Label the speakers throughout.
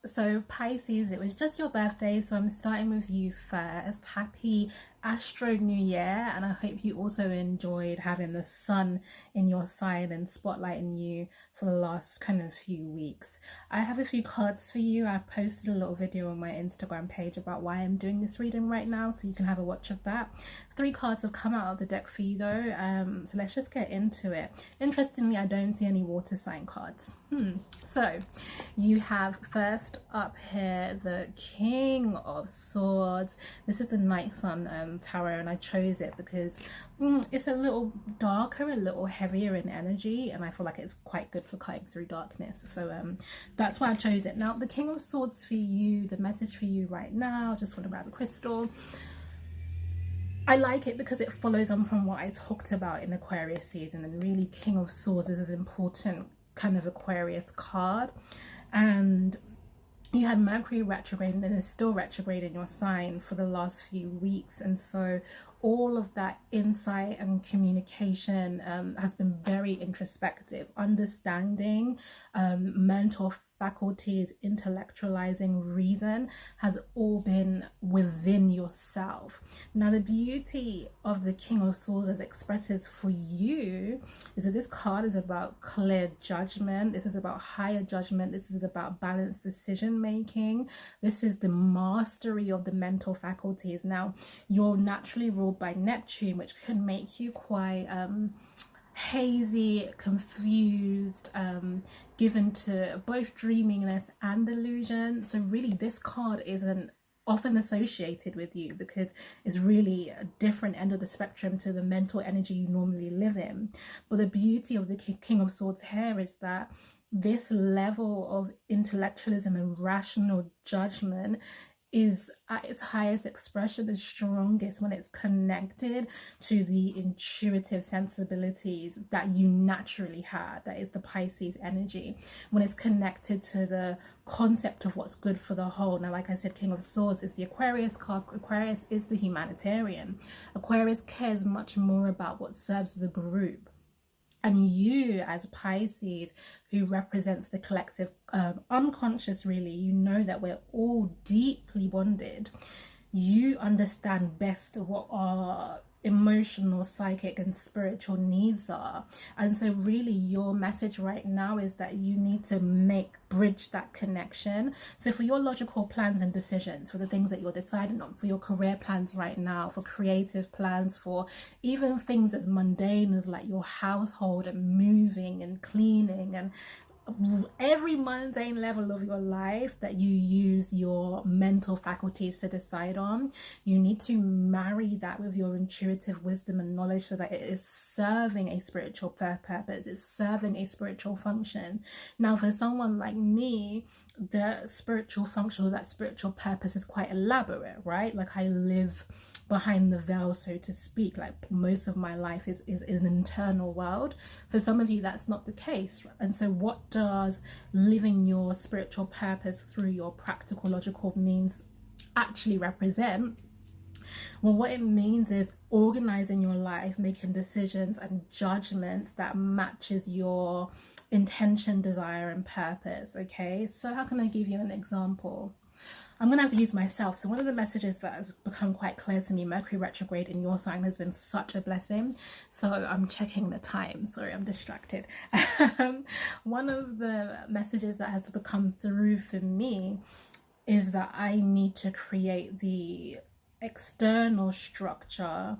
Speaker 1: So Pisces, it was just your birthday, so I'm starting with you first. Happy Astro New Year, and I hope you also enjoyed having the sun in your sign and spotlighting you for the last kind of few weeks. I have a few cards for you. I posted a little video on my Instagram page about why I'm doing this reading right now, so you can have a watch of that. 3 cards have come out of the deck for you though, so let's just get into it. Interestingly, I don't see any water sign cards. So you have first up here the King of Swords. This is the Night Sun tarot, and I chose it because it's a little darker, a little heavier in energy, and I feel like it's quite good for cutting through darkness. So that's why I chose it. Now the King of Swords for you, the message for you right now, just want to grab a crystal. I like it because it follows on from what I talked about in Aquarius season, and really King of Swords is an important kind of Aquarius card. And you had Mercury retrograde, and is still retrograde in your sign for the last few weeks, and so all of that insight and communication has been very introspective, understanding mental faculties, intellectualizing reason has all been within yourself. Now the beauty of the King of Swords as expresses for you is that this card is about clear judgment. This is about higher judgment. This is about balanced decision making. This is the mastery of the mental faculties. Now you're naturally ruled by Neptune, which can make you quite hazy, confused, given to both dreaminess and illusion. So really this card isn't often associated with you because it's really a different end of the spectrum to the mental energy you normally live in. But the beauty of the King of Swords here is that this level of intellectualism and rational judgment is at its highest expression, the strongest, when it's connected to the intuitive sensibilities that you naturally had. That is the Pisces energy. When it's connected to the concept of what's good for the whole. Now, like I said, King of Swords is the Aquarius card. Aquarius is the humanitarian. Aquarius cares much more about what serves the group. And you as Pisces, who represents the collective unconscious, really, you know that we're all deeply bonded. You understand best what our emotional, psychic and spiritual needs are. And so really your message right now is that you need to bridge that connection. So for your logical plans and decisions, for the things that you're deciding on, for your career plans right now, for creative plans, for even things as mundane as like your household and moving and cleaning and every mundane level of your life that you use your mental faculties to decide on, you need to marry that with your intuitive wisdom and knowledge so that it is serving a spiritual purpose, it's serving a spiritual function. Now for someone like me, the spiritual function or that spiritual purpose is quite elaborate, right? Like I live behind the veil, so to speak. Like most of my life is an internal world. For some of you that's not the case. And so what does living your spiritual purpose through your practical logical means actually represent? Well, what it means is organizing your life, making decisions and judgments that matches your intention, desire and purpose. Okay, so how can I give you an example? I'm going to have to use myself. So one of the messages that has become quite clear to me, Mercury retrograde in your sign has been such a blessing. So I'm checking the time. Sorry, I'm distracted. One of the messages that has become through for me is that I need to create the external structure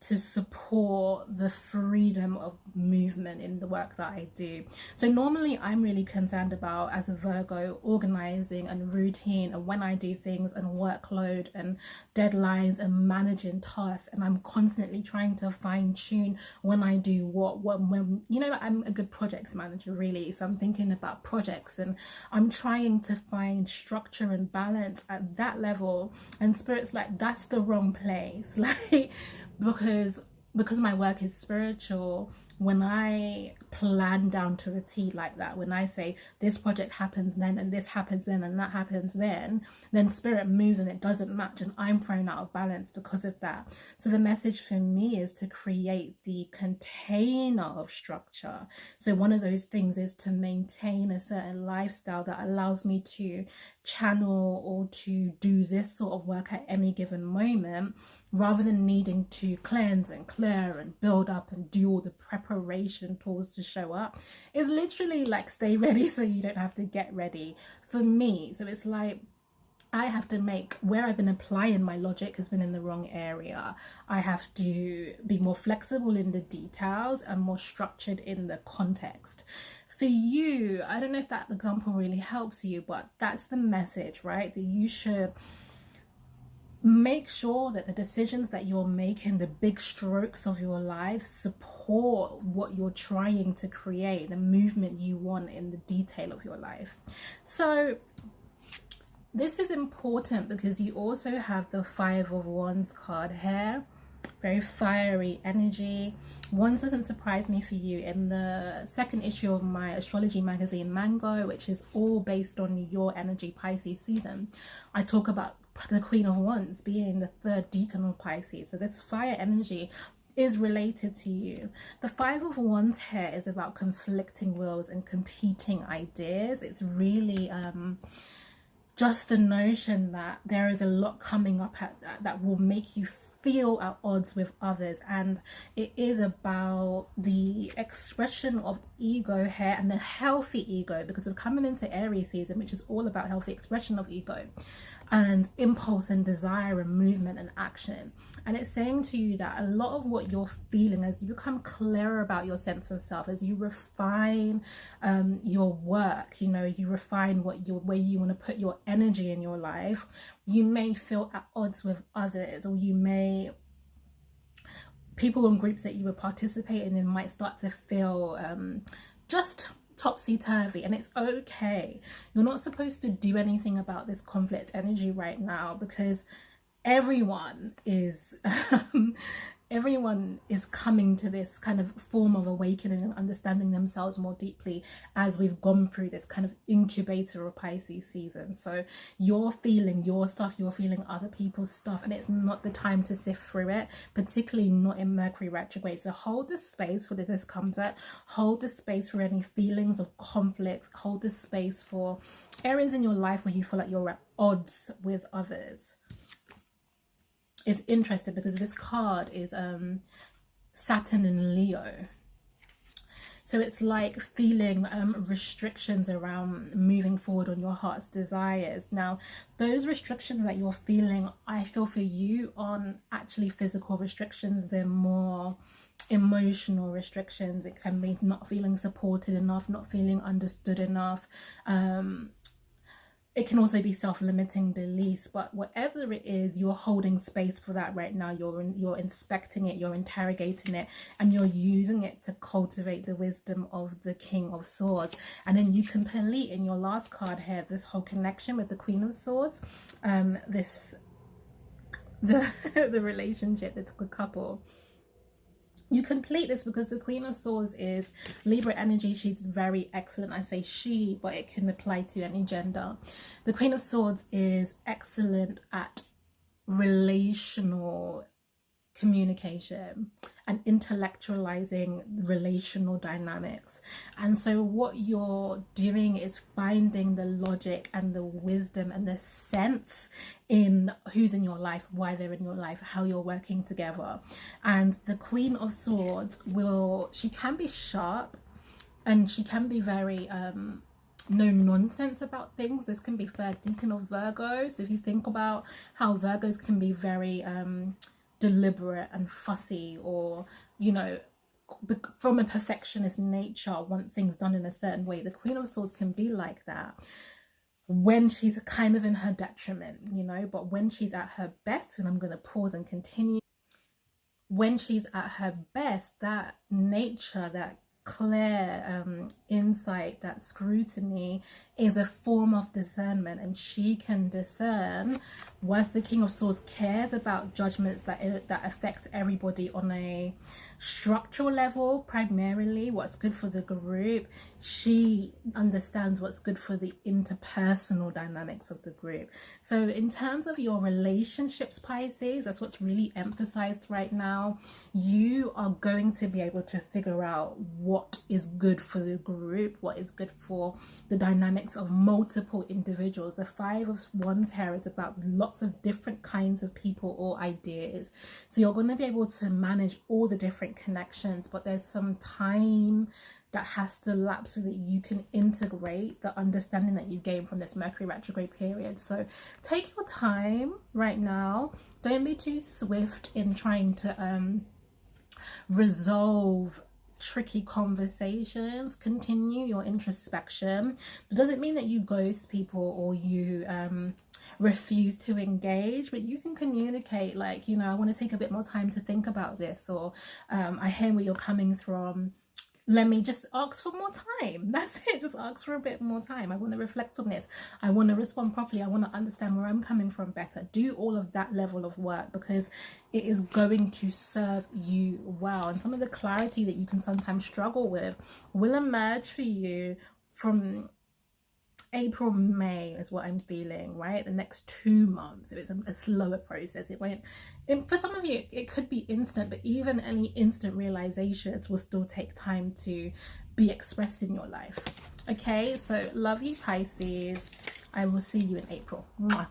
Speaker 1: to support the freedom of movement in the work that I do. So normally I'm really concerned about, as a Virgo, organizing and routine and when I do things and workload and deadlines and managing tasks, and I'm constantly trying to fine tune when I do what when you know, I'm a good projects manager really, so I'm thinking about projects and I'm trying to find structure and balance at that level, and Spirit's like, that's the wrong place. Like because my work is spiritual, when I plan down to a T like that, when I say this project happens then and this happens then and that happens then spirit moves and it doesn't match and I'm thrown out of balance because of that. So the message for me is to create the container of structure. So one of those things is to maintain a certain lifestyle that allows me to channel or to do this sort of work at any given moment, rather than needing to cleanse and clear and build up and do all the preparation tools to show up. It's literally like stay ready so you don't have to get ready for me. So it's like I have to make, where I've been applying my logic has been in the wrong area. I have to be more flexible in the details and more structured in the context. For you, I don't know if that example really helps you, but that's the message, right? That you should make sure that the decisions that you're making, the big strokes of your life, support what you're trying to create, the movement you want in the detail of your life. So this is important because you also have the Five of Wands card here. Very fiery energy. Wands doesn't surprise me for you. In the second issue of my astrology magazine Mango, which is all based on your energy Pisces season, I talk about the Queen of Wands being the third decan of Pisces. So this fire energy is related to you. The Five of Wands here is about conflicting wills and competing ideas. It's really just the notion that there is a lot coming up that will make you feel at odds with others, and it is about the expression of ego here and the healthy ego, because we're coming into Aries season, which is all about healthy expression of ego and impulse and desire and movement and action. And it's saying to you that a lot of what you're feeling, as you become clearer about your sense of self, as you refine your work, you know, you refine where you want to put your energy in your life, you may feel at odds with others, or you may, people in groups that you were participating in might start to feel just topsy-turvy, and it's okay. You're not supposed to do anything about this conflict energy right now, because everyone is everyone is coming to this kind of form of awakening and understanding themselves more deeply as we've gone through this kind of incubator of Pisces season. So you're feeling your stuff, you're feeling other people's stuff, and it's not the time to sift through it, particularly not in Mercury retrograde. So hold the space for the discomfort, hold the space for any feelings of conflict, hold the space for areas in your life where you feel like you're at odds with others. It's interesting because this card is Saturn and Leo. So it's like feeling restrictions around moving forward on your heart's desires. Now, those restrictions that you're feeling, I feel for you, aren't actually physical restrictions. They're more emotional restrictions. It can be not feeling supported enough, not feeling understood enough. It can also be self-limiting beliefs, but whatever it is, you're holding space for that right now. You're inspecting it, you're interrogating it, and you're using it to cultivate the wisdom of the King of Swords. And then you complete in your last card here this whole connection with the Queen of Swords, the relationship, the couple. You complete this because the Queen of Swords is Libra energy. She's very excellent. I say she, but it can apply to any gender. The Queen of Swords is excellent at relational communication and intellectualizing relational dynamics. And so what you're doing is finding the logic and the wisdom and the sense in who's in your life, why they're in your life, how you're working together. And the Queen of Swords she can be sharp, and she can be very no nonsense about things. This can be third decan of Virgo. So if you think about how Virgos can be very deliberate and fussy, or, you know, from a perfectionist nature, want things done in a certain way, the Queen of Swords can be like that when she's kind of in her detriment, you know. But when she's at her best, and I'm going to pause and continue, when she's at her best, that nature, that clear insight, that scrutiny is a form of discernment, and she can discern, whilst the King of Swords cares about judgments that affect everybody on a structural level, primarily what's good for the group, she understands what's good for the interpersonal dynamics of the group. So in terms of your relationships, Pisces, that's what's really emphasized right now. You are going to be able to figure out what is good for the group, what is good for the dynamics of multiple individuals. The Five of Wands here is about lots of different kinds of people or ideas, so you're going to be able to manage all the different connections, but there's some time that has to lapse so that you can integrate the understanding that you gain from this Mercury retrograde period. So take your time right now. Don't be too swift in trying to resolve tricky conversations. Continue your introspection. It doesn't mean that you ghost people or you refuse to engage, but you can communicate, like, you know, I want to take a bit more time to think about this, or I hear where you're coming from, let me just ask for more time. That's it. Just ask for a bit more time. I want to reflect on this. I want to respond properly. I want to understand where I'm coming from better. Do all of that level of work, because it is going to serve you well. And some of the clarity that you can sometimes struggle with will emerge for you from April, May is what I'm feeling, right? The next 2 months, if it's a slower process, it won't, for some of you, it could be instant, but even any instant realizations will still take time to be expressed in your life. Okay, so love you, Pisces. I will see you in April. Mwah.